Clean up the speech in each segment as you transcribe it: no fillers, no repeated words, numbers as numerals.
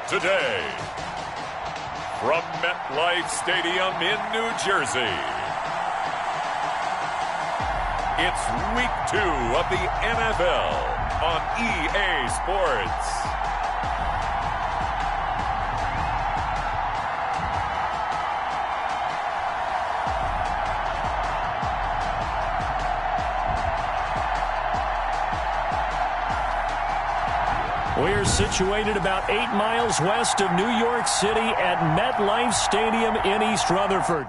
Today, from MetLife Stadium in New Jersey, it's Week 2 of the NFL on EA Sports. We're situated about 8 miles west of New York City at MetLife Stadium in East Rutherford.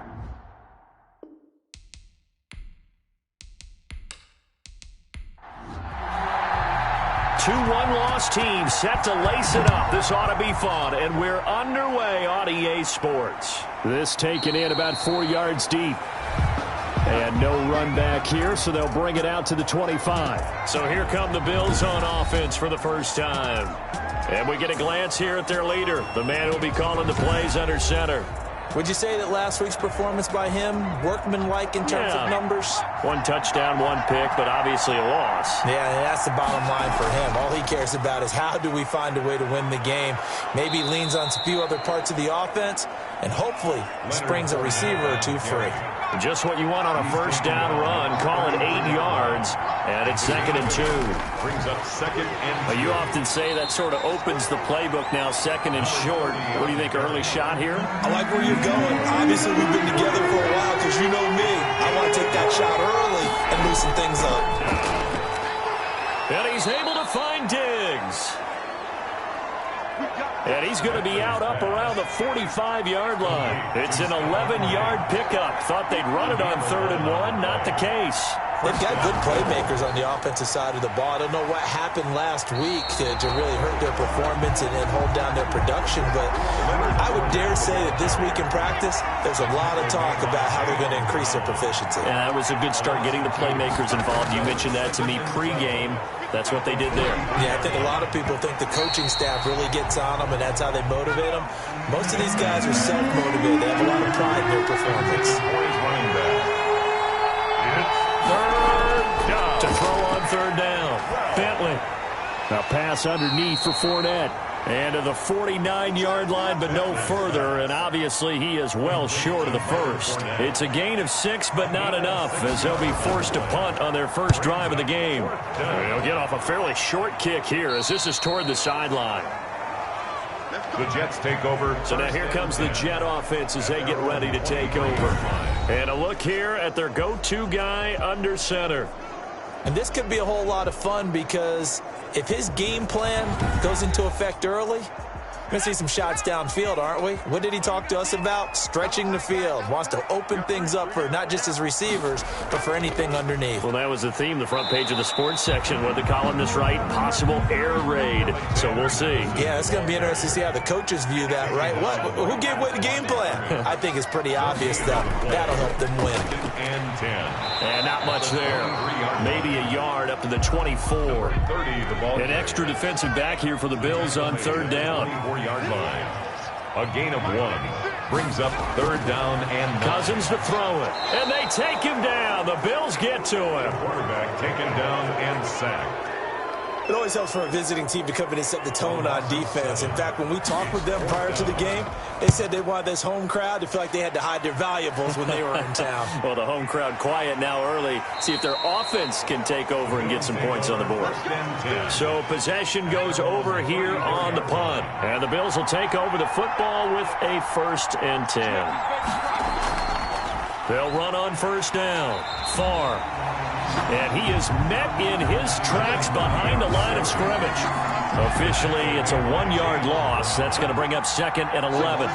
Two one-loss teams set to lace it up. This ought to be fun, and we're underway on EA Sports. This taken in about 4 yards deep. And no run back here, so they'll bring it out to the 25. So here come the Bills on offense for the first time. And we get a glance here at their leader, the man who'll be calling the plays under center. Would you say that last week's performance by him, workmanlike in terms of numbers? 1 touchdown, 1 pick, but obviously a loss. Yeah, that's the bottom line for him. All he cares about is how do we find a way to win the game. Maybe leans on a few other parts of the offense, and hopefully springs a receiver or two free. Just what you want on a first down run. Call it 8 yards, and it's 2nd and 2. Brings up 2nd and 2. You often say that sort of opens the playbook now, 2nd and short. What do you think, early shot here? I like where you're going. Obviously, we've been together for a while because you know me. I want to take that shot early and loosen things up. And he's able to find Diggs. And he's going to be out up around the 45-yard line. It's an 11-yard pickup. Thought they'd run it on 3rd and 1. Not the case. They've got good playmakers on the offensive side of the ball. I don't know what happened last week to really hurt their performance and hold down their production, but I would dare say that this week in practice, there's a lot of talk about how they're going to increase their proficiency. And that was a good start getting the playmakers involved. You mentioned that to me pregame. That's what they did there. Yeah, I think a lot of people think the coaching staff really gets on them, and that's how they motivate them. Most of these guys are self-motivated. They have a lot of pride in their performance. To throw on 3rd down. Bentley. A pass underneath for Fournette. And to the 49-yard line, but no further. And obviously, he is well short of the first. It's a gain of 6, but not enough, as they'll be forced to punt on their first drive of the game. They'll get off a fairly short kick here, as this is toward the sideline. The Jets take over. So now here comes the Jet offense as they get ready to take over. And a look here at their go-to guy under center. And this could be a whole lot of fun because if his game plan goes into effect early, we're going to see some shots downfield, aren't we? What did he talk to us about? Stretching the field. Wants to open things up for not just his receivers, but for anything underneath. Well, that was the theme, the front page of the sports section, where the columnists write possible air raid. So we'll see. Yeah, it's going to be interesting to see how the coaches view that, right? Who gave away the game plan? I think it's pretty obvious that that'll help them win. And 10. And not much there. Maybe a yard up to the 24. An extra defensive back here for the Bills on 3rd down. 4-yard line. A gain of 1 brings up 3rd down and 9. Cousins to throw it. And they take him down. The Bills get to him. Quarterback taken down and sacked. It always helps for a visiting team to come in and set the tone on defense. In fact, when we talked with them prior to the game, they said they wanted this home crowd to feel like they had to hide their valuables when they were in town. Well, the home crowd quiet now early. See if their offense can take over and get some points on the board. So possession goes over here on the punt. And the Bills will take over the football with a 1st and 10. They'll run on 1st down. Far. And he is met in his tracks behind the line of scrimmage. Officially, it's a 1-yard loss. That's going to bring up 2nd and 11.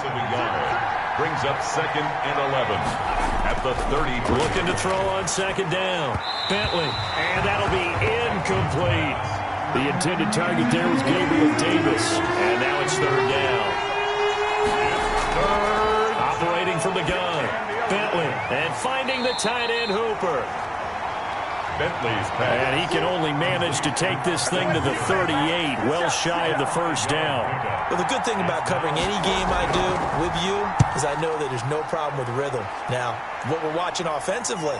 Brings up 2nd and 11. At the 30. Looking to throw on 2nd down. Bentley. And that'll be incomplete. The intended target there was Gabriel Davis. And now it's 3rd down. Operating from the gun. Bentley. And finding the tight end Hooper. Bentley's pass. And he can only manage to take this thing to the 38, well shy of the 1st down. Well, the good thing about covering any game I do with you is I know that there's no problem with rhythm. Now, what we're watching offensively,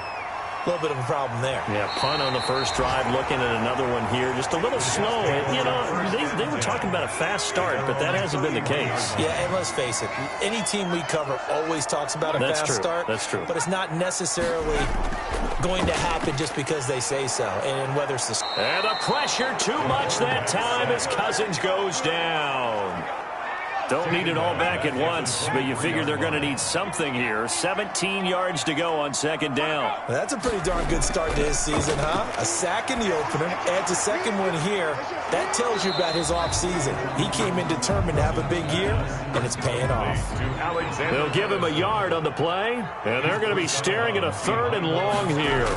A little bit of a problem there. Yeah, punt on the first drive, looking at another one here. Just a little slow. You know, they were talking about a fast start, but that hasn't been the case. Yeah, and let's face it, any team we cover always talks about a fast start. That's true. But it's not necessarily going to happen just because they say so. And whether it's the... And the pressure too much that time as Cousins goes down. Don't need it all back at once, but you figure they're going to need something here. 17 yards to go on second down. Well, that's a pretty darn good start to his season, huh? A sack in the opener, adds a second one here. That tells you about his offseason. He came in determined to have a big year, and it's paying off. They'll give him a yard on the play, and they're going to be staring at a 3rd and long here.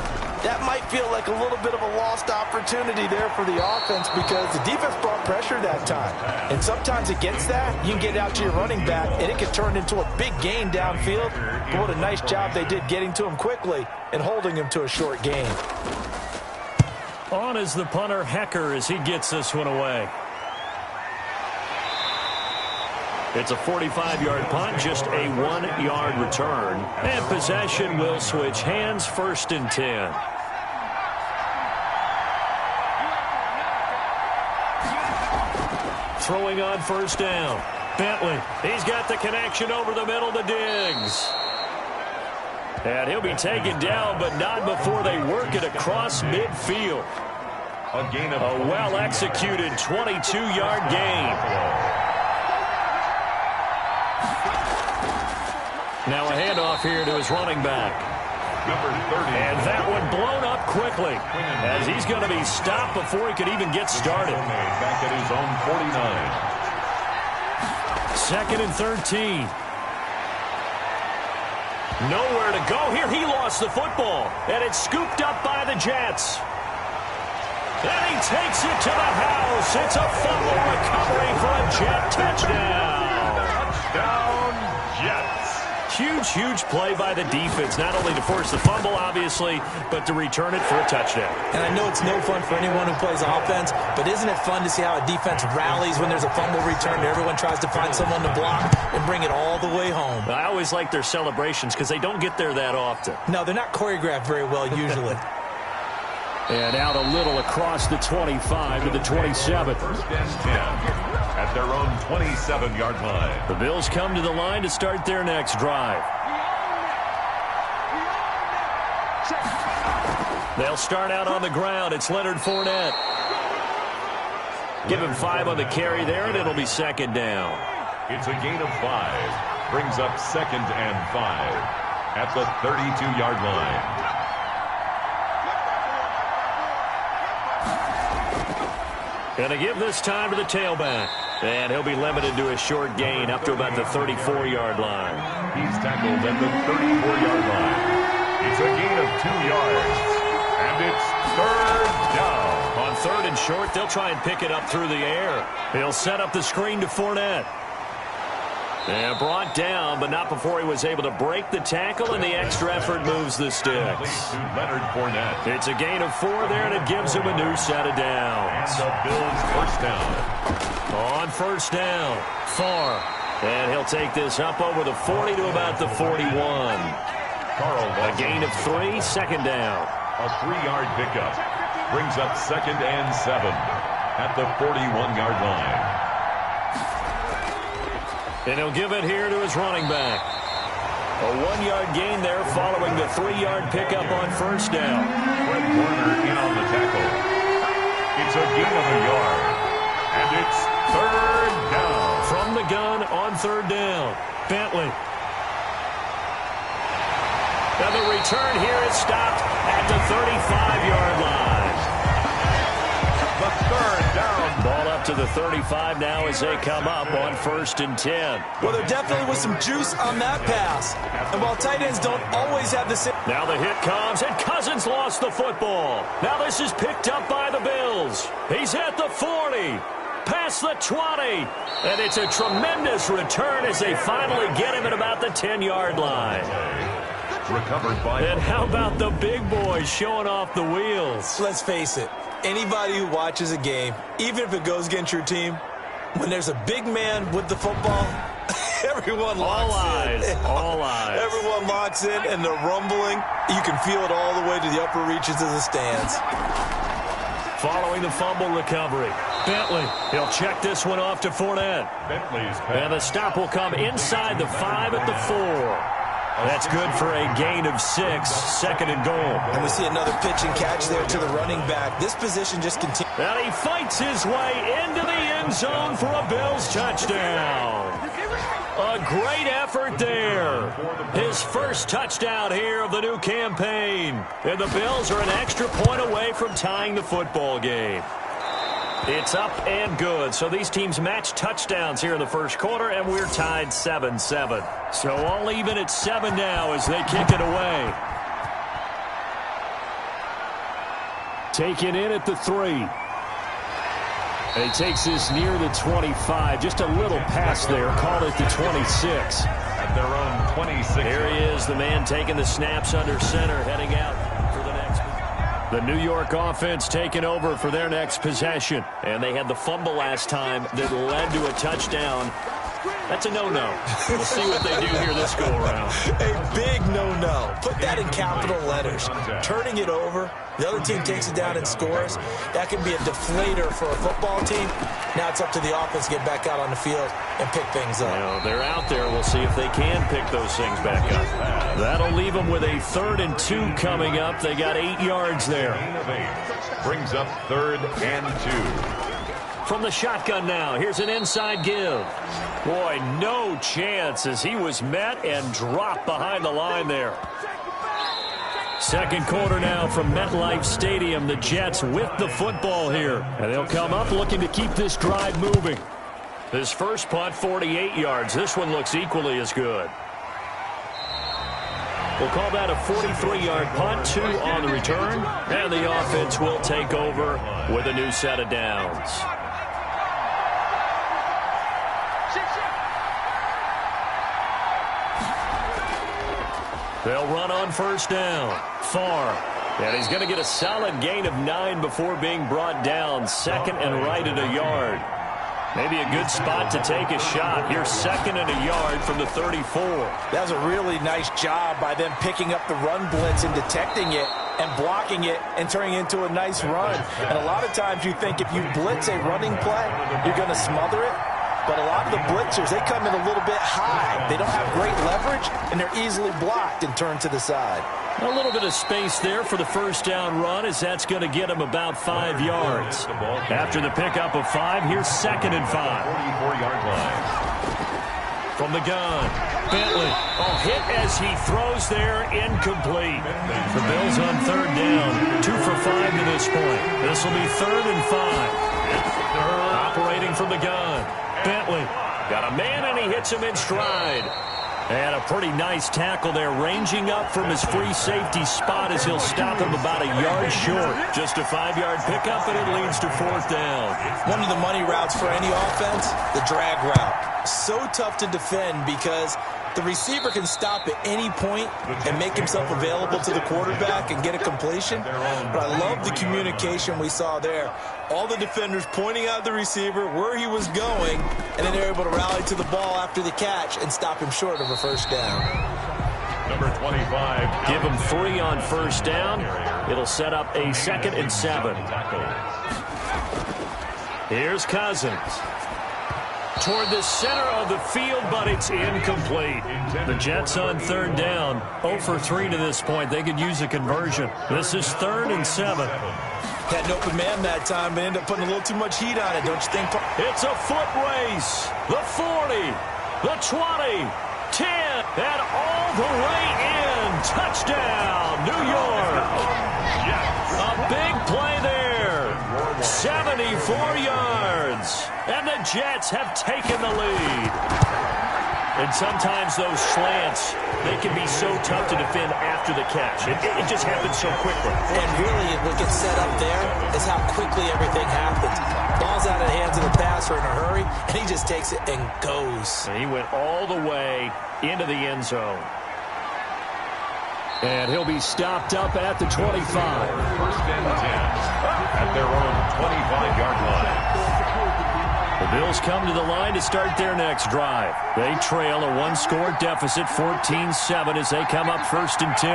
That might feel like a little bit of a lost opportunity there for the offense because the defense brought pressure that time. And sometimes against that, you can get out to your running back, and it can turn into a big gain downfield. But what a nice job they did getting to him quickly and holding him to a short gain. On is the punter, Hecker, as he gets this one away. It's a 45-yard punt, just a 1-yard return. And possession will switch hands, 1st and 10. Throwing on 1st down. Bentley, he's got the connection over the middle to Diggs. And he'll be taken down, but not before they work it across midfield. A well-executed 22-yard gain. Now a handoff here to his running back. Number 30. And that one blown up quickly as he's going to be stopped before he could even get started. Back at his own 49. 2nd and 13. Nowhere to go here. He lost the football, and it's scooped up by the Jets. And he takes it to the house. It's a fumble recovery for a Jet touchdown. Touchdown, Jets. Huge play by the defense, not only to force the fumble, obviously, but to return it for a touchdown. And I know it's no fun for anyone who plays offense, but isn't it fun to see how a defense rallies when there's a fumble return and everyone tries to find someone to block and bring it all the way home? I always like their celebrations because they don't get there that often. No, they're not choreographed very well usually. And out a little across the 25 to the 27. 1st and 10 at their own 27-yard line. The Bills come to the line to start their next drive. They'll start out on the ground. It's Leonard Fournette. Give him 5 on the carry there, and it'll be 2nd down. It's a gain of 5. Brings up 2nd and 5 at the 32-yard line. Going to give this time to the tailback. And he'll be limited to a short gain up to about the 34-yard line. He's tackled at the 34-yard line. It's a gain of 2 yards. And it's 3rd down. On 3rd and short, they'll try and pick it up through the air. He'll set up the screen to Fournette. And brought down, but not before he was able to break the tackle, and the extra effort moves the sticks. To Leonard Fournette. It's a gain of 4 there, and it gives him a new set of downs. And the Bills' 1st down. On 1st down, far. And he'll take this up over the 40 to about the 41. A gain of 3, 2nd down. A 3-yard pickup. Brings up 2nd and 7 at the 41-yard line. And he'll give it here to his running back. A 1-yard gain there following the 3-yard pickup on 1st down. Fred Warner in on the tackle. It's a gain of a yard. And it's 3rd down. From the gun on 3rd down. Bentley. And the return here is stopped at the 35-yard line. The 3rd down. Ball up to the 35 now as they come up on 1st and 10. Well, there definitely was some juice on that pass. And while tight ends don't always have the same... Now the hit comes, and Cousins lost the football. Now this is picked up by the Bills. He's at the 40, past the 20. And it's a tremendous return as they finally get him at about the 10-yard line. Recovered by... And how about the big boys showing off the wheels? Let's face it. Anybody who watches a game, even if it goes against your team, when there's a big man with the football, Everyone locks in. All eyes. Everyone locks in, and the rumbling, you can feel it all the way to the upper reaches of the stands. Following the fumble recovery, Bentley, he'll check this one off to Fournette. And the stop will come inside the 5 at the 4. That's good for a gain of 6, 2nd and goal. And we see another pitch and catch there to the running back. This position just continues. And he fights his way into the end zone for a Bills touchdown. A great effort there. His first touchdown here of the new campaign. And the Bills are an extra point away from tying the football game. It's up and good. So these teams match touchdowns here in the first quarter, and we're tied 7-7. So all even at 7 now as they kick it away. Taken in at the 3. And he takes this near the 25. Just a little pass there. Call it the 26. At their own 26. Here he is, the man taking the snaps under center, heading out for the next. The New York offense taking over for their next possession. And they had the fumble last time that led to a touchdown. That's a no-no. We'll see what they do here this go-around. A big no-no. Put that in capital letters. Turning it over, the other team takes it down and scores. That can be a deflator for a football team. Now it's up to the offense to get back out on the field and pick things up. Well, they're out there. We'll see if they can pick those things back up. That'll leave them with a 3rd and 2 coming up. They got 8 yards there. Brings up 3rd and 2. From the shotgun now, here's an inside give. Boy, no chance as he was met and dropped behind the line there. Second quarter now from MetLife Stadium. The Jets with the football here. And they'll come up looking to keep this drive moving. His first punt, 48 yards. This one looks equally as good. We'll call that a 43-yard punt, 2 on the return. And the offense will take over with a new set of downs. They'll run on first down. Far. And he's going to get a solid gain of 9 before being brought down. 2nd and right at a yard. Maybe a good spot to take a shot. Here's 2nd and a yard from the 34. That was a really nice job by them picking up the run blitz and detecting it and blocking it and turning it into a nice run. And a lot of times you think if you blitz a running play, you're going to smother it. But a lot of the blitzers, they come in a little bit high. They don't have great leverage, and they're easily blocked and turned to the side. A little bit of space there for the first down run, as that's going to get him about 5 yards. After the pickup of 5, here's 2nd and 5. 44-yard line. From the gun, Bentley. Oh, hit as he throws there, incomplete. The Bills on 3rd down, 2 for 5 to this point. This will be 3rd and 5. Operating from the gun. Bentley got a man, and he hits him in stride. And a pretty nice tackle there, ranging up from his free safety spot as he'll stop him about a yard short. Just a 5-yard pickup, and it leads to 4th down. One of the money routes for any offense, the drag route. So tough to defend because the receiver can stop at any point and make himself available to the quarterback and get a completion. But I love the communication we saw there. All the defenders pointing out the receiver, where he was going, and then they're able to rally to the ball after the catch and stop him short of a first down. Number 25. Give him 3 on first down. It'll set up a 2nd and 7. Here's Cousins. Toward the center of the field, but it's incomplete. The Jets on 3rd down, 0 for 3 to this point. They could use a conversion. This is 3rd and 7. Had an open man that time, but ended up putting a little too much heat on it, don't you think? It's a foot race. The 40, the 20, 10, and all the way in. Touchdown, New York. A big play there. 74 yards. And the Jets have taken the lead. And sometimes those slants, they can be so tough to defend after the catch. It just happens so quickly. And really, what gets set up there is how quickly everything happens. Ball's out of the hands of the passer in a hurry, and he just takes it and goes. And he went all the way into the end zone. And he'll be stopped up at the 25. 1st and 10 at their own 25-yard line. The Bills come to the line to start their next drive. They trail a one-score deficit, 14-7, as they come up 1st and 10.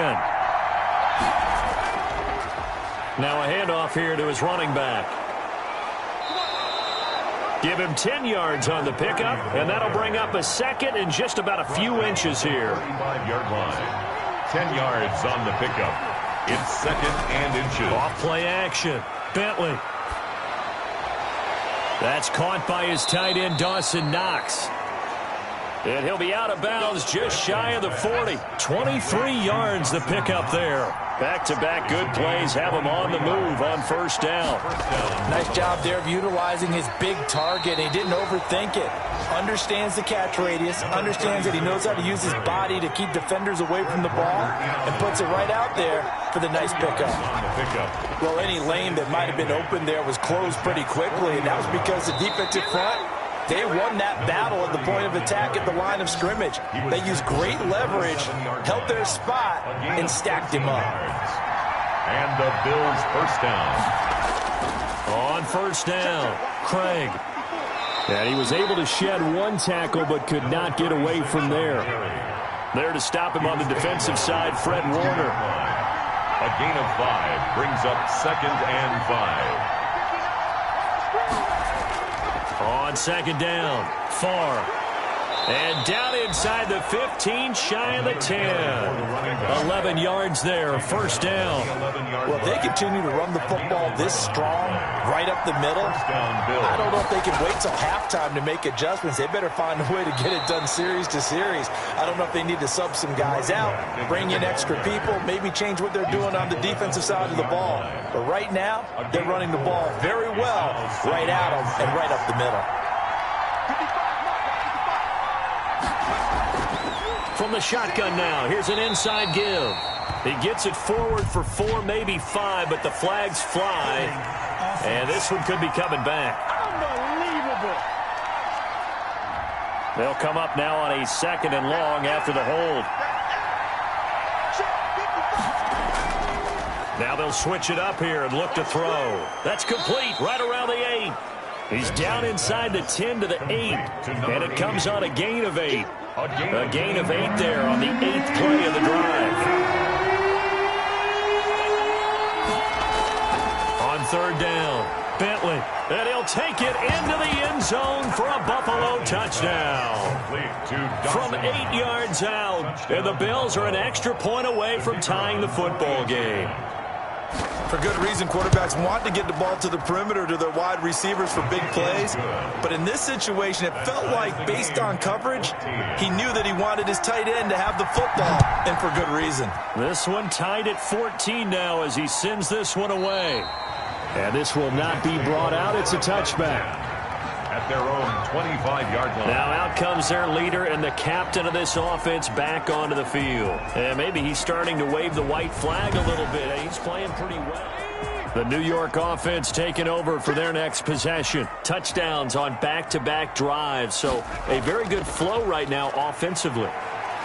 Now a handoff here to his running back. Give him 10 yards on the pickup, and that'll bring up a second and just about a few inches here. 35-yard line. 10 yards on the pickup. It's 2nd and inches. Off play action. Bentley. That's caught by his tight end, Dawson Knox. And he'll be out of bounds just shy of the 40. 23 yards the pickup there. Back-to-back good plays have him on the move on 1st down. Nice job there of utilizing his big target. He didn't overthink it. Understands the catch radius, understands that he knows how to use his body to keep defenders away from the ball, and puts it right out there for the nice pickup. Well, any lane that might have been open there was closed pretty quickly, and that was because the defensive front, they won that battle at the point of attack at the line of scrimmage. They used great leverage, held their spot, and stacked him up. And the Bills' 1st down. On 1st down, Craig. And he was able to shed one tackle but could not get away from there. There to stop him on the defensive side, Fred Warner. A gain of 5 brings up 2nd and 5. On 2nd down, Farr. And down inside the 15, shy of the 10. 11 yards there, 1st down. Well, if they continue to run the football this strong, right up the middle, I don't know if they can wait till halftime to make adjustments. They better find a way to get it done series to series. I don't know if they need to sub some guys out, bring in extra people, maybe change what they're doing on the defensive side of the ball. But right now, they're running the ball very well right at them and right up the middle. From the shotgun now, here's an inside give. He gets it forward for 4, maybe 5, but the flags fly. And this one could be coming back. Unbelievable. They'll come up now on a 2nd and long after the hold. Now they'll switch it up here and look to throw. That's complete right around the 8. He's down inside the 10 to the 8. And it comes on a gain of 8. A gain of 8 there on the 8th play of the drive. On 3rd down, Bentley. And he'll take it into the end zone for a Buffalo touchdown. From 8 yards out. And the Bills are an extra point away from tying the football game. For good reason, quarterbacks want to get the ball to the perimeter to their wide receivers for big plays. But in this situation, it felt like, based on coverage, he knew that he wanted his tight end to have the football, and for good reason. This one tied at 14 now as he sends this one away. And this will not be brought out. It's a touchback. At their own 25-yard line. Now out comes their leader and the captain of this offense back onto the field. And maybe he's starting to wave the white flag a little bit. He's playing pretty well. The New York offense taking over for their next possession. Touchdowns on back-to-back drives. So a very good flow right now offensively.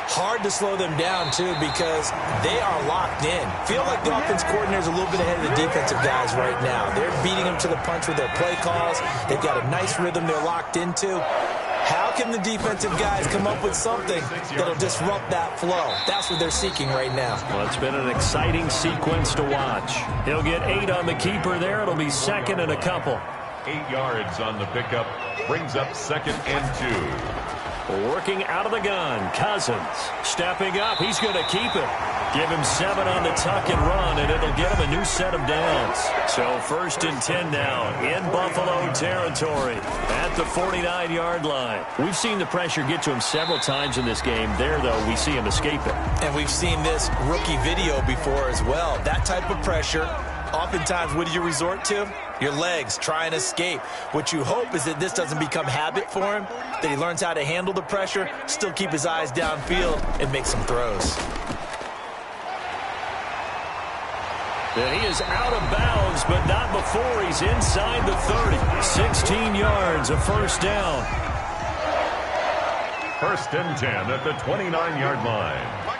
Hard to slow them down, too, because they are locked in. Feel like the offense coordinator is a little bit ahead of the defensive guys right now. They're beating them to the punch with their play calls. They've got a nice rhythm they're locked into. How can the defensive guys come up with something that'll disrupt that flow? That's what they're seeking right now. Well, it's been an exciting sequence to watch. He'll get 8 on the keeper there. It'll be 2nd and a couple. 8 yards on the pickup. Brings up 2nd and 2. Working out of the gun, Cousins. Stepping up, he's going to keep it. Give him 7 on the tuck and run, and it'll get him a new set of downs. So 1st and 10 now in Buffalo territory at the 49-yard line. We've seen the pressure get to him several times in this game. There, though, we see him escape it. And we've seen this rookie video before as well. That type of pressure, oftentimes, what do you resort to? Your legs, try and escape. What you hope is that this doesn't become habit for him, that he learns how to handle the pressure, still keep his eyes downfield, and make some throws. And he is out of bounds, but not before he's inside the 30. 16 yards, a 1st down. 1st and 10 at the 29-yard line.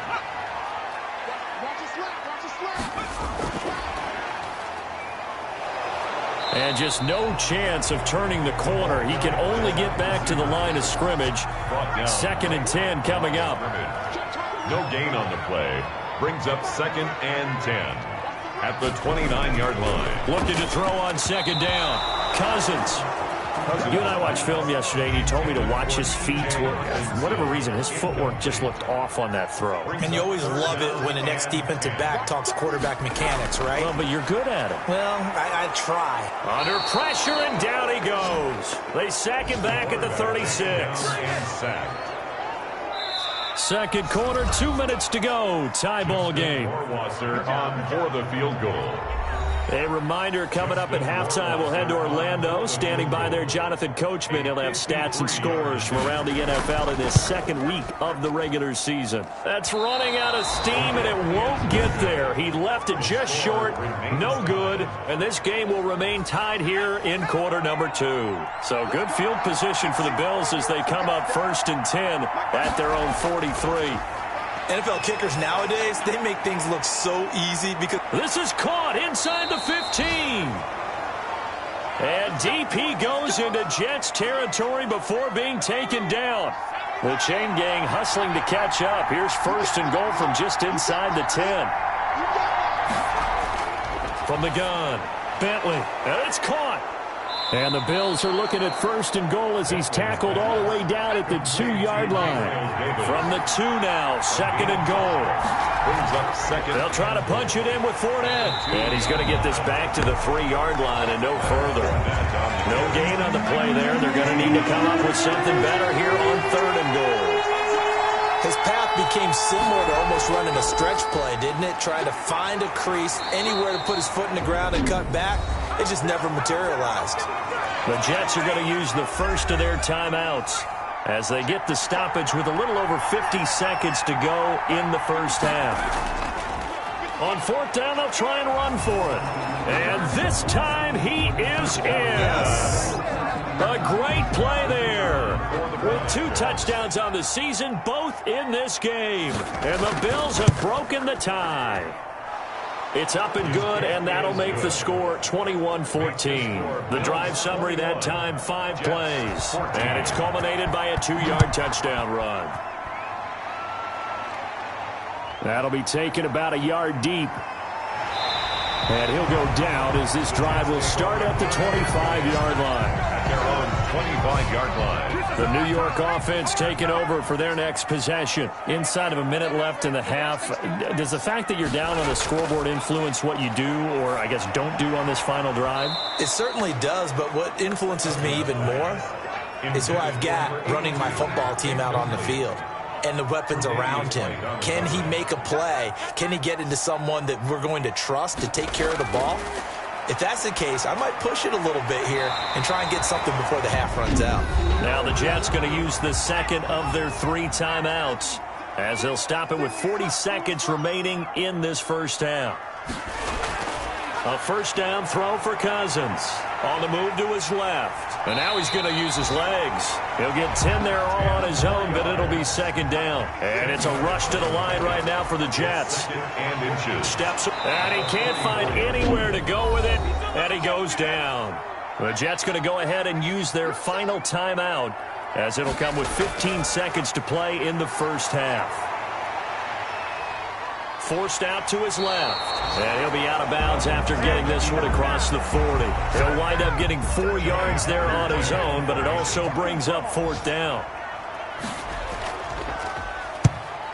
And just no chance of turning the corner. He can only get back to the line of scrimmage. 2nd and 10 coming up. No gain on the play. Brings up 2nd and 10 at the 29-yard line. Looking to throw on 2nd down. Cousins. You and I watched film yesterday, and you told me to watch his feet. For whatever reason, his footwork just looked off on that throw. And you always love it when the next defensive back talks quarterback mechanics, right? Well, but you're good at it. Well, I try. Under pressure, and down he goes. They sack him back at the 36. Second quarter, 2 minutes to go. Tie ball game. Wasser on for the field goal. A reminder, coming up at halftime, we'll head to Orlando. Standing by there, Jonathan Coachman. He'll have stats and scores from around the NFL in this 2nd week of the regular season. That's running out of steam, and it won't get there. He left it just short, no good, and this game will remain tied here in quarter number 2. So good field position for the Bills as they come up 1st and 10 at their own 43. NFL kickers nowadays, they make things look so easy because... This is caught inside the 15. And DP goes into Jets territory before being taken down. The chain gang hustling to catch up. Here's 1st and goal from just inside the 10. From the gun, Bentley, and it's caught. And the Bills are looking at 1st and goal as he's tackled all the way down at the 2-yard line. From the 2 now, 2nd and goal. Brings up 2nd. They'll try to punch it in with Fournette. And he's going to get this back to the 3-yard line and no further. No gain on the play there. They're going to need to come up with something better here on 3rd and goal. His path became similar to almost running a stretch play, didn't it? Trying to find a crease, anywhere to put his foot in the ground and cut back. It just never materialized. The Jets are going to use the first of their timeouts as they get the stoppage with a little over 50 seconds to go in the first half. On 4th down, they'll try and run for it. And this time he is in. Yes. A great play there. With 2 touchdowns on the season, both in this game. And the Bills have broken the tie. It's up and good, and that'll make the score 21-14. The drive summary that time, 5 plays. And it's culminated by a 2-yard touchdown run. That'll be taken about a yard deep. And he'll go down as this drive will start at the 25-yard line. At their own 25-yard line. The New York offense taking over for their next possession. Inside of a minute left in the half. Does the fact that you're down on the scoreboard influence what you do, or I guess don't do on this final drive? It certainly does, but what influences me even more is who I've got running my football team out on the field and the weapons around him. Can he make a play? Can he get into someone that we're going to trust to take care of the ball? If that's the case, I might push it a little bit here and try and get something before the half runs out. Now the Jets going to use the second of their 3 timeouts as they'll stop it with 40 seconds remaining in this first half. A 1st down throw for Cousins. On the move to his left. And now he's going to use his legs. He'll get 10 there all on his own, but it'll be 2nd down. And it's a rush to the line right now for the Jets. And inches. Steps, and he can't find anywhere to go with it, and he goes down. The Jets going to go ahead and use their final timeout as it'll come with 15 seconds to play in the first half. Forced out to his left. And he'll be out of bounds after getting this one across the 40. He'll wind up getting 4 yards there on his own, but it also brings up 4th down.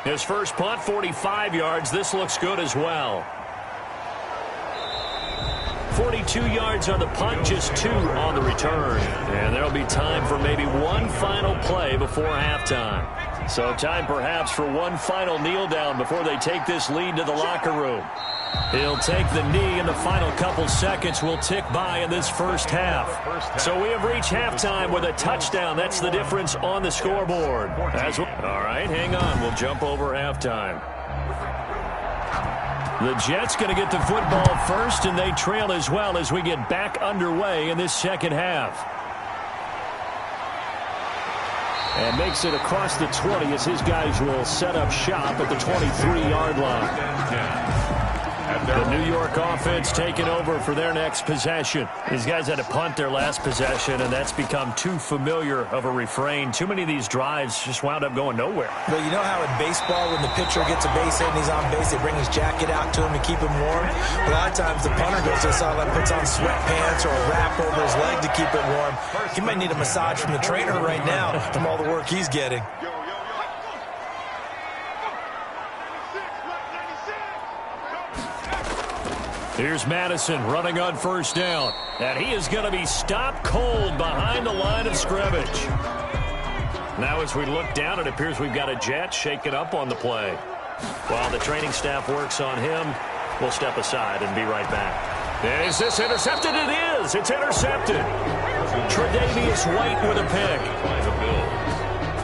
His first punt, 45 yards. This looks good as well. 42 yards on the punt, just 2 on the return. And there'll be time for maybe one final play before halftime. So time perhaps for one final kneel down before they take this lead to the locker room. He'll take the knee, and the final couple seconds will tick by in this first half. So we have reached halftime with a touchdown. That's the difference on the scoreboard. All right, hang on. We'll jump over halftime. The Jets going to get the football first, and they trail as well as we get back underway in this second half. And makes it across the 20 as his guys will set up shop at the 23-yard line. At The New York offense taking over for their next possession. These guys had to punt their last possession, and that's become too familiar of a refrain. Too many of these drives just wound up going nowhere. Well, you know how in baseball, when the pitcher gets a base hit and he's on base, they bring his jacket out to him to keep him warm? A lot of times the punter goes to the sideline, puts on sweatpants or a wrap over his leg to keep it warm. He might need a massage from the trainer right now from all the work he's getting. Here's Madison running on first down. And he is going to be stopped cold behind the line of scrimmage. Now as we look down, it appears we've got a Jet shaken up on the play. While the training staff works on him, we'll step aside and be right back. Is this intercepted? It is. It's intercepted. Tre'Davious White with a pick.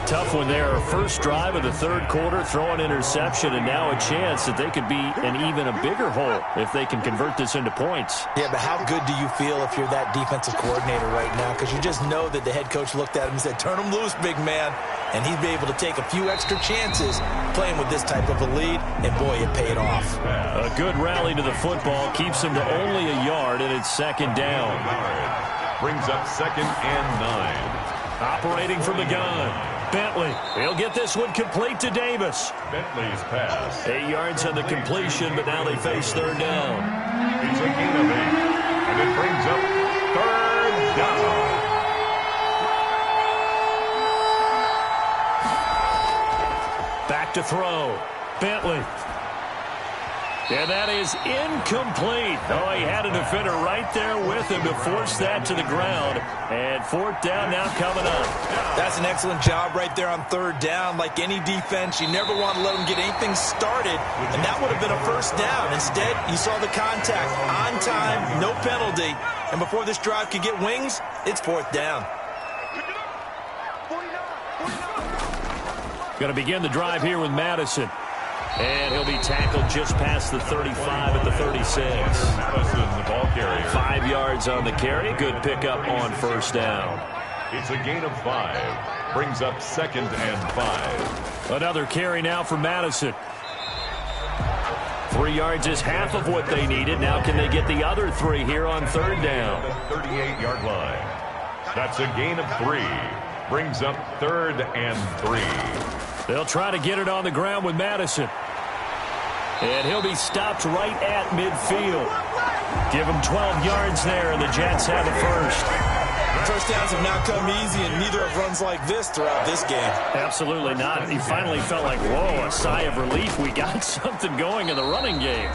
Tough one there. First drive of the third quarter, throw an interception, and now a chance that they could be in even a bigger hole if they can convert this into points. Yeah, but how good do you feel if you're that defensive coordinator right now? Because you just know that the head coach looked at him and said, turn him loose, big man. And he'd be able to take a few extra chances playing with this type of a lead, and boy, it paid off. A good rally to the football keeps him to only a yard, and it's second down. Brings up 2nd and 9. Operating from the gun. Bentley, he'll get this one complete to Davis. Bentley's pass. 8 yards on the completion, but now they face third down. It's a gain of 8, and it brings up 3rd down. Back to throw. Bentley. And that is incomplete. Oh, he had a defender right there with him to force that to the ground. And 4th down now coming up. That's an excellent job right there on 3rd down. Like any defense, you never want to let them get anything started, and that would have been a 1st down. Instead, you saw the contact on time, no penalty. And before this drive could get wings, it's 4th down. Going to begin the drive here with Madison. And he'll be tackled just past the 35 at the 36. Madison, the ball carrier. 5 yards on the carry. Good pickup on 1st down. It's a gain of 5. Brings up 2nd and 5. Another carry now for Madison. 3 yards is half of what they needed. Now can they get the other 3 here on 3rd down? The 38-yard line. That's a gain of 3. Brings up 3rd and 3. They'll try to get it on the ground with Madison. And he'll be stopped right at midfield. Give him 12 yards there, and the Jets have it first. First downs have not come easy, and neither have runs like this throughout this game. Absolutely not. He finally felt like, whoa, a sigh of relief. We got something going in the running game.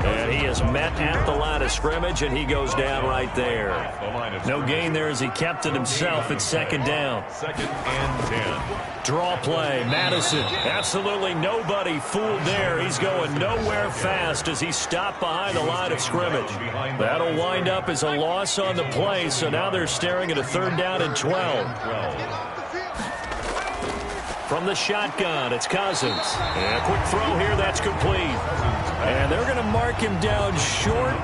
And he is met at the line of scrimmage, and he goes down right there. No gain there as he kept it himself at 2nd down. 2nd and 10. Draw play, Madison. Absolutely nobody fooled there. He's going nowhere fast as he stopped behind the line of scrimmage. That'll wind up as a loss on the play, so now they're staring at a 3rd down and 12. From the shotgun, it's Cousins. And a quick throw here, that's complete. And they're going to mark him down short,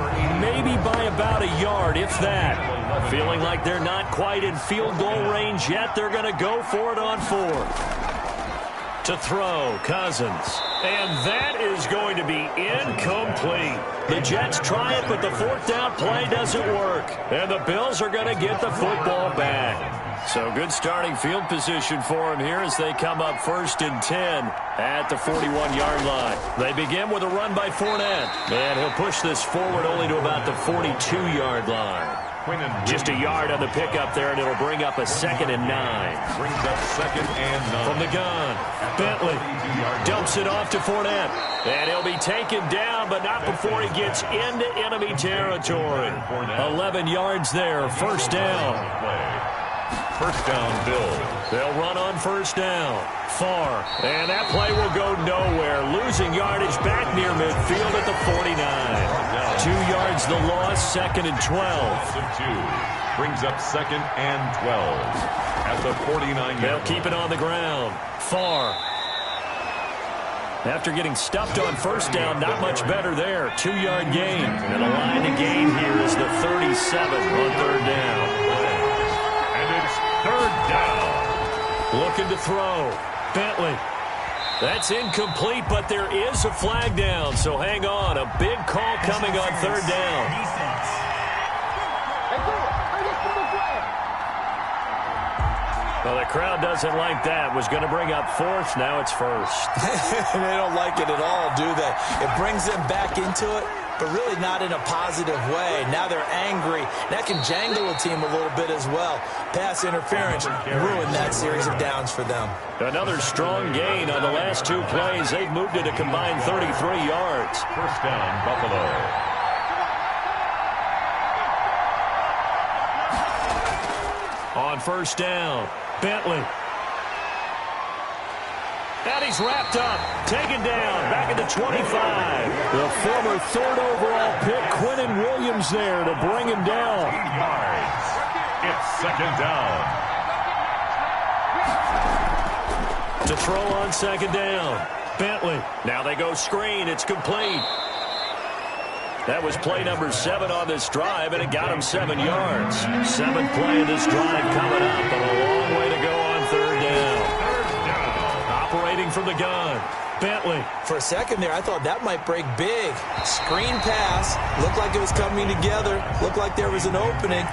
maybe by about a yard, if that. Feeling like they're not quite in field goal range yet, they're going to go for it on 4th. To throw, Cousins. And that is going to be incomplete. The Jets try it, but the 4th down play doesn't work. And the Bills are going to get the football back. So good starting field position for him here as they come up 1st and 10 at the 41-yard line. They begin with a run by Fournette. And he'll push this forward only to about the 42-yard line. Just a yard on the pickup there, and it'll bring up a 2nd and 9. Brings up 2nd and 9. From the gun, Bentley dumps it off to Fournette. And he'll be taken down, but not before he gets into enemy territory. 11 yards there, 1st down. 1st down, Bills. They'll run on 1st down. Far. And that play will go nowhere. Losing yardage back near midfield at the 49. 2 yards the loss, 2nd and 12. Brings up 2nd and 12 at the 49. They'll keep it on the ground. Far. After getting stuffed on 1st down, not much better there. 2-yard gain. And the line to gain here is the 37 on 3rd down. 3rd down. Looking to throw. Bentley. That's incomplete, but there is a flag down, so hang on. A big call coming on third down. Well, the crowd doesn't like that. Was going to bring up fourth. Now it's first. They don't like it at all, do they? It brings them back into it, but really not in a positive way. Now they're angry. That can jangle a team a little bit as well. Pass interference ruined that series of downs for them. Another strong gain on the last two plays. They've moved it a combined 33 yards. First down, Buffalo. On first down, Bentley. And he's wrapped up, taken down, back at the 25. The former third overall pick, Quinnen Williams, there to bring him down. 8 yards. It's second down. To throw on second down, Bentley. Now they go screen. It's complete. That was play number 7 on this drive, and it got him 7 yards. 7th play of this drive coming up, but a long way to go on third down. Operating from the gun, Bentley. For a second there, I thought that might break big. Screen pass. Looked like it was coming together. Looked like there was an opening.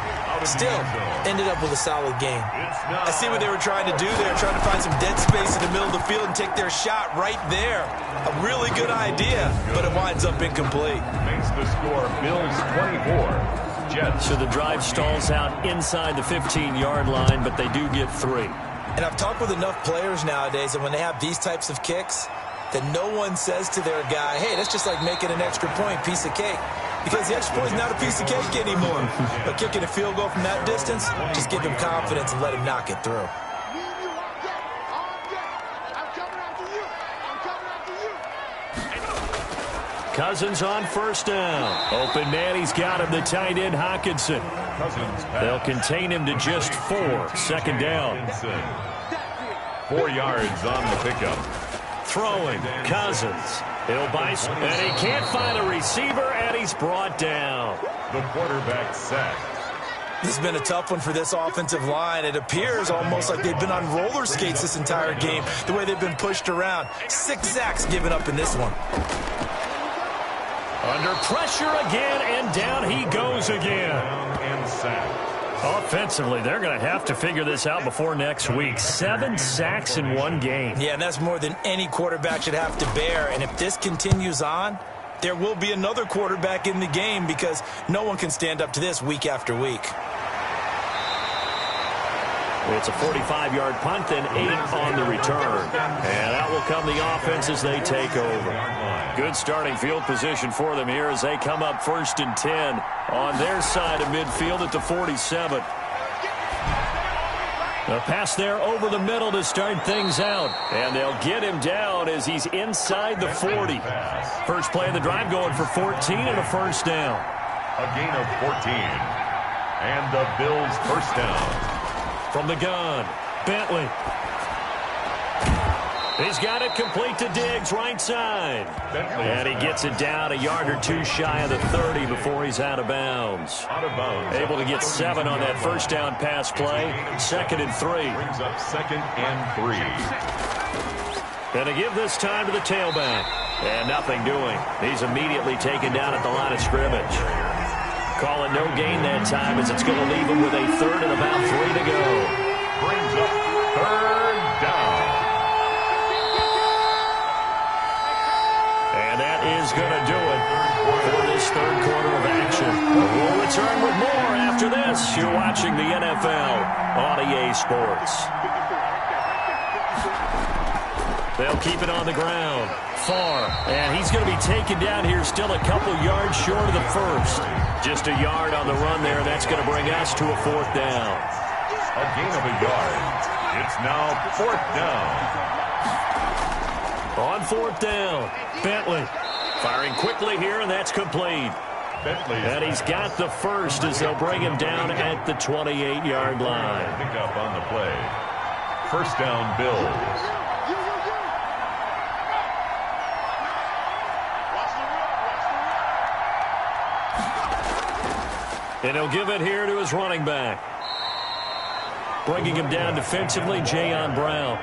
Still, ended up with a solid game. I see what they were trying to do there, trying to find some dead space in the middle of the field and take their shot right there. A really good idea, but it winds up incomplete. Makes the score Bills 24, Jets. So the drive stalls out inside the 15-yard line, but they do get 3. And I've talked with enough players nowadays that when they have these types of kicks, that no one says to their guy, hey, that's just like making an extra point, piece of cake. Because the extra point is not a piece of cake anymore. But kicking a field goal from that distance, just give him confidence and let him knock it through. Cousins on first down. Open man, he's got him, the tight end Hawkinson. They'll contain him to just 4. Second down. 4 yards on the pickup. Throwing, Cousins. He'll buy, and he can't find a receiver, and he's brought down. The quarterback sacked. This has been a tough one for this offensive line. It appears almost like they've been on roller skates this entire game, the way they've been pushed around. 6 sacks given up in this one. Under pressure again, and down he goes again. And sacked. Offensively, they're going to have to figure this out before next week. 7 sacks in one game. Yeah, and that's more than any quarterback should have to bear. And if this continues on, there will be another quarterback in the game because no one can stand up to this week after week. It's a 45-yard punt, then 8 on the return. And out will come the offense as they take over. Good starting field position for them here as they come up 1st and 10 on their side of midfield at the 47. A pass there over the middle to start things out. And they'll get him down as he's inside the 40. First play of the drive going for 14 and a first down. A gain of 14. And the Bills first down. From the gun, Bentley. He's got it complete to Diggs, right side. And he gets it down a yard or 2 shy of the 30 before he's out of bounds. Able to get 7 on that first down pass play. 2nd and 3. Brings up 2nd and 3. And to give this time to the tailback. And nothing doing. He's immediately taken down at the line of scrimmage. Call it no gain that time as it's going to leave him with a 3rd and about 3 to go. Brings up 3rd down. And that is going to do it for this 3rd quarter of action. We'll return with more after this. You're watching the NFL on EA Sports. They'll keep it on the ground. Far. And he's going to be taken down here still a couple yards short of the first. Just a yard on the run there. That's going to bring us to a 4th down. A gain of a yard. It's now 4th down. On 4th down, Bentley firing quickly here, and that's complete. And he's got the first as they'll bring him down at the 28-yard line. Pick up on the play. First down, Bills. And he'll give it here to his running back. Bringing him down defensively, Jayon Brown.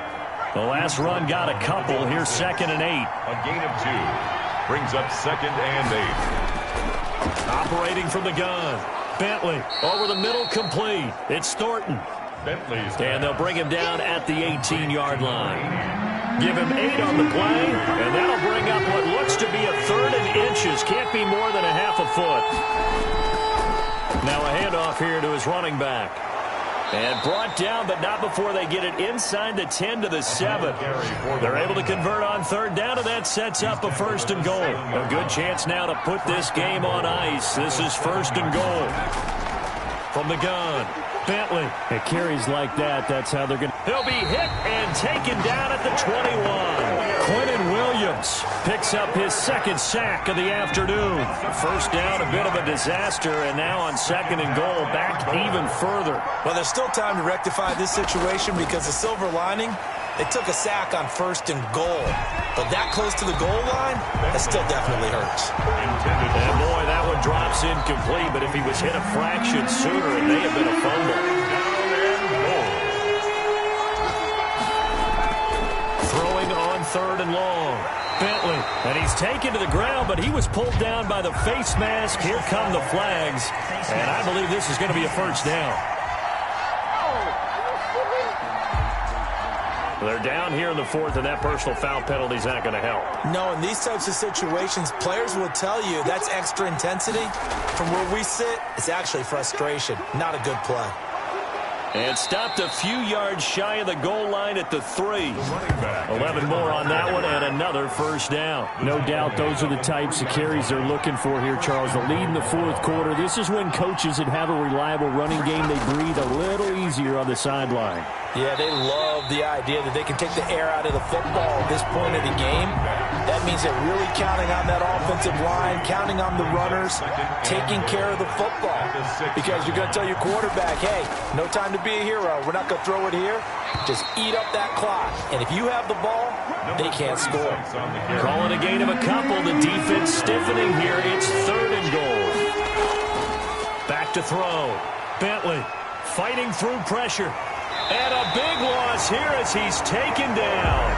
The last run got a couple. Here's 2nd and 8. A gain of 2. Brings up 2nd and 8. Operating from the gun. Bentley over the middle, complete. It's Thornton. Bentley's And they'll bring him down at the 18-yard line. Give him 8 on the play, and that'll bring up what looks to be a 3rd and inches. Can't be more than a half a foot. Now a handoff here to his running back. And brought down, but not before they get it inside the 10 to the 7. They're able to convert on 3rd down, and that sets up a 1st and goal. A good chance now to put this game on ice. This is 1st and goal. From the gun, Bentley. It carries like that. That's how they're going to... He'll be hit and taken down at the 21. Quentin Williams picks up his 2nd sack of the afternoon. 1st down, a bit of a disaster, and now on 2nd and goal, back even further. Well, there's still time to rectify this situation because the silver lining, they took a sack on 1st and goal. But that close to the goal line, that still definitely hurts. And boy, that one drops incomplete, but if he was hit a fraction sooner, it may have been a fumble. Throwing on 3rd and long. Bentley, and he's taken to the ground, but he was pulled down by the face mask. Here come the flags, and I believe this is going to be a 1st down. They're down here in the 4th, and that personal foul penalty is not going to help. No, in these types of situations, players will tell you that's extra intensity. From where we sit, it's actually frustration. Not a good play. And stopped a few yards shy of the goal line at the 3. 11 more on that one, and another 1st down. No doubt those are the types of carries they're looking for here, Charles. The lead in the 4th quarter. This is when coaches that have a reliable running game, they breathe a little easier on the sideline. Yeah, they love the idea that they can take the air out of the football at this point of the game. That means they're really counting on that offensive line, counting on the runners, taking care of the football. Because you're going to tell your quarterback, hey, no time to be a hero. We're not going to throw it here. Just eat up that clock. And if you have the ball, they can't score. Calling a gain of a couple. The defense stiffening here. It's 3rd and goal. Back to throw. Bentley fighting through pressure. And a big loss here as he's taken down.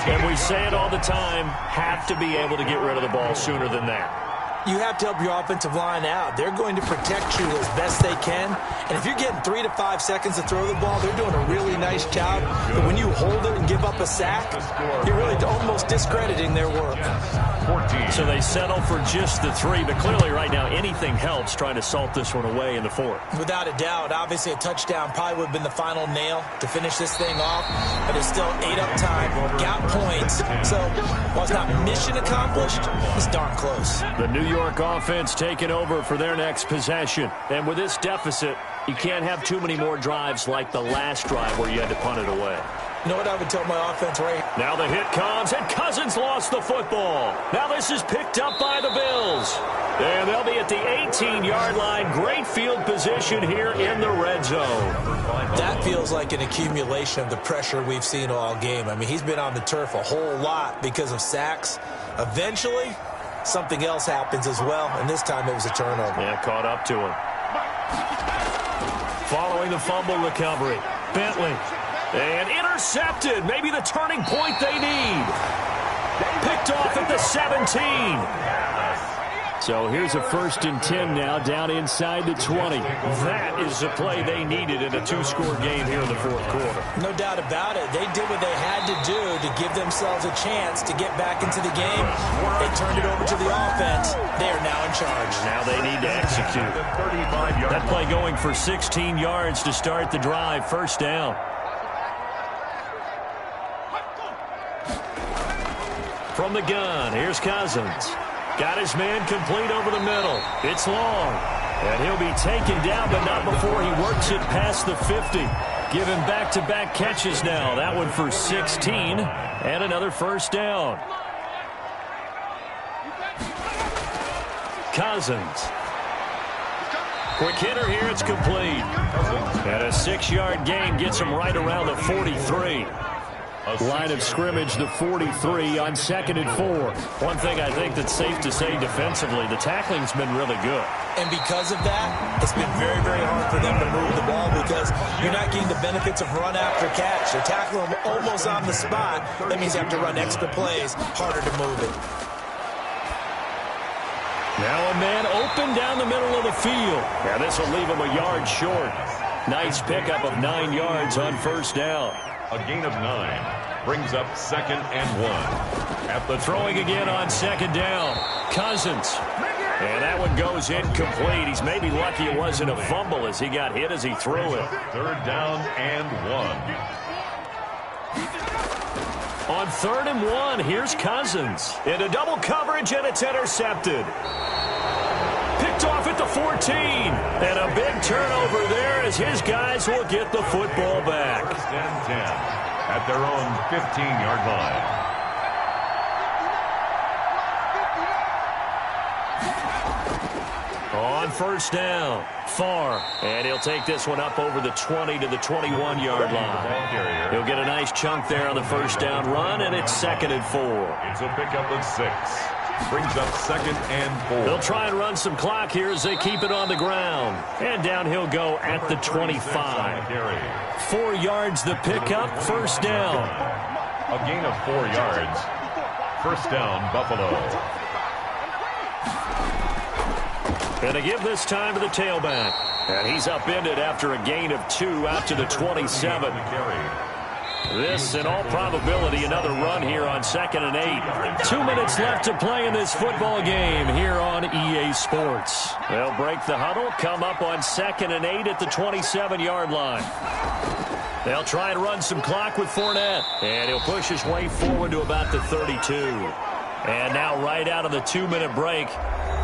And we say it all the time, have to be able to get rid of the ball sooner than that. You have to help your offensive line out. They're going to protect you as best they can. And if you're getting 3 to 5 seconds to throw the ball, they're doing a really nice job. But when you hold it and give up a sack, you're really almost discrediting their work. So they settle for just the 3, but clearly right now anything helps trying to salt this one away in the 4th. Without a doubt, obviously a touchdown probably would have been the final nail to finish this thing off, but it's still 8 up time, got points. So while it's not mission accomplished, it's darn close. The New York offense taking over for their next possession. And with this deficit, you can't have too many more drives like the last drive where you had to punt it away. You know what I would tell my offense right? Now the hit comes, and Cousins lost the football. Now this is picked up by the Bills. And they'll be at the 18-yard line. Great field position here in the red zone. That feels like an accumulation of the pressure we've seen all game. I mean, he's been on the turf a whole lot because of sacks. Eventually, something else happens as well, and this time it was a turnover. Yeah, caught up to him. Following the fumble recovery, Bentley. And intercepted. Maybe the turning point they need. Picked off at the 17. So here's a 1st and 10 now, down inside the 20. That is the play they needed in a 2-score game here in the 4th quarter. No doubt about it. They did what they had to do to give themselves a chance to get back into the game. They turned it over to the offense. They are now in charge. Now they need to execute. That play going for 16 yards to start the drive. 1st down. From the gun, here's Cousins. Got his man complete over the middle. It's long. And he'll be taken down, but not before he works it past the 50. Give him back-to-back catches now. That one for 16. And another 1st down. Cousins. Quick hitter here. It's complete. And a 6-yard gain gets him right around the 43. Line of scrimmage, the 43 on 2nd and 4. One thing I think that's safe to say defensively, the tackling's been really good. And because of that, it's been very, very hard for them to move the ball because you're not getting the benefits of run after catch. They tackle them almost on the spot. That means you have to run extra plays, harder to move it. Now a man open down the middle of the field. Now this will leave him a yard short. Nice pickup of 9 yards on first down. A gain of 9 brings up 2nd and 1. At the throwing again on 2nd down. Cousins. And that one goes incomplete. He's maybe lucky it wasn't a fumble as he got hit as he threw it. 3rd down and 1. On 3rd and 1, here's Cousins. Into double coverage, and it's intercepted. Picked off at the 14. And a big turnover there as his guys will get the football back. 1st and 10 at their own 15-yard line. On first down, far, and he'll take this one up over the 20 to the 21-yard line. He'll get a nice chunk there on the first down run, and it's 2nd and 4. It's a pickup of 6. Brings up 2nd and 4. They'll try and run some clock here as they keep it on the ground. And down he'll go at the 25. 4 yards the pickup, first down. A gain of 4 yards. First down, Buffalo. And to give this time to the tailback. And he's upended after a gain of 2 out to the 27. This, in all probability, another run here on 2nd and 8. 2 minutes left to play in this football game here on EA Sports. They'll break the huddle, come up on 2nd and 8 at the 27-yard line. They'll try and run some clock with Fournette. And he'll push his way forward to about the 32. And now right out of the 2-minute break,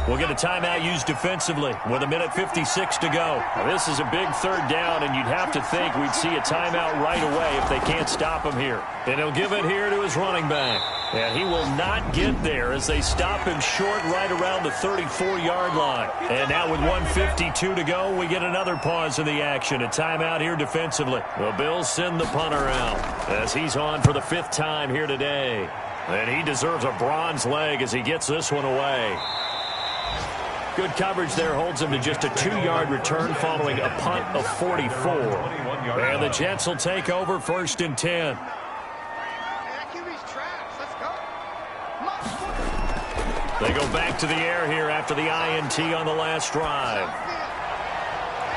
we'll get a timeout used defensively with 1:56 to go. Now, this is a big 3rd down, and you'd have to think we'd see a timeout right away if they can't stop him here. And he'll give it here to his running back. And he will not get there as they stop him short right around the 34-yard line. And now with 1:52 to go, we get another pause in the action. A timeout here defensively. The Bills send the punter out as he's on for the 5th time here today. And he deserves a bronze leg as he gets this one away. Good coverage there holds him to just a 2-yard return following a punt of 44. And the Jets will take over 1st and 10. They go back to the air here after the INT on the last drive.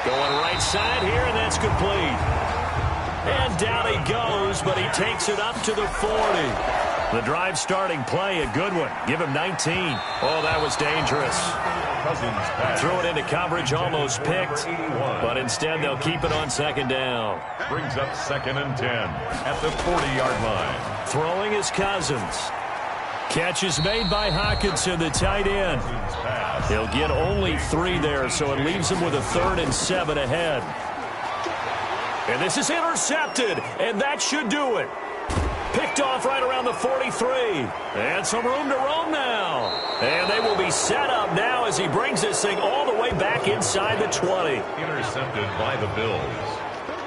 Going right side here, and that's complete. And down he goes, but he takes it up to the 40. The drive starting play, a good one. Give him 19. Oh, that was dangerous. Threw it into coverage, almost picked. But instead, they'll keep it on 2nd down. Brings up 2nd and 10 at the 40-yard line. Throwing is Cousins. Catch is made by Hockenson, the tight end. He'll get only 3 there, so it leaves him with a 3rd and 7 ahead. And this is intercepted, and that should do it. Picked off right around the 43. And some room to roam now. And they will be set up now as he brings this thing all the way back inside the 20. Intercepted by the Bills.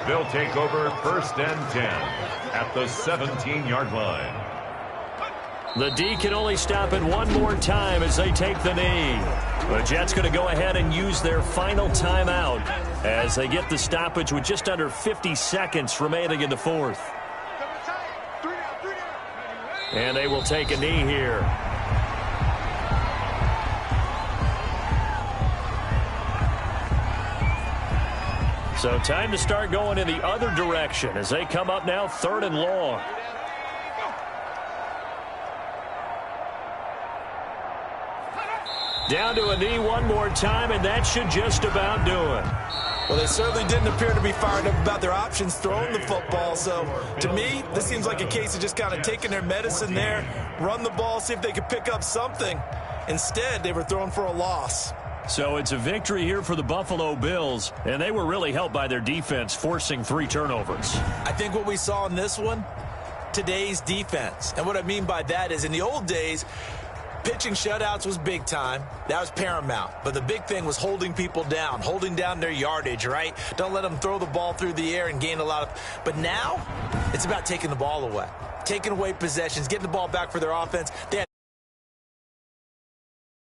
They'll take over 1st and 10 at the 17-yard line. The D can only stop it one more time as they take the knee. The Jets going to go ahead and use their final timeout as they get the stoppage with just under 50 seconds remaining in the 4th. And they will take a knee here. So time to start going in the other direction as they come up now 3rd and long. Down to a knee one more time, and that should just about do it. Well, they certainly didn't appear to be fired up about their options throwing the football. So, to me, this seems like a case of just kind of taking their medicine there, run the ball, see if they could pick up something. Instead, they were throwing for a loss. So it's a victory here for the Buffalo Bills, and they were really helped by their defense, forcing 3 turnovers. I think what we saw in this one, today's defense. And what I mean by that is in the old days, pitching shutouts was big time. That was paramount. But the big thing was holding people down, holding down their yardage, right? Don't let them throw the ball through the air and gain a lot of... But now, it's about taking the ball away. taking away possessions, getting the ball back for their offense. They had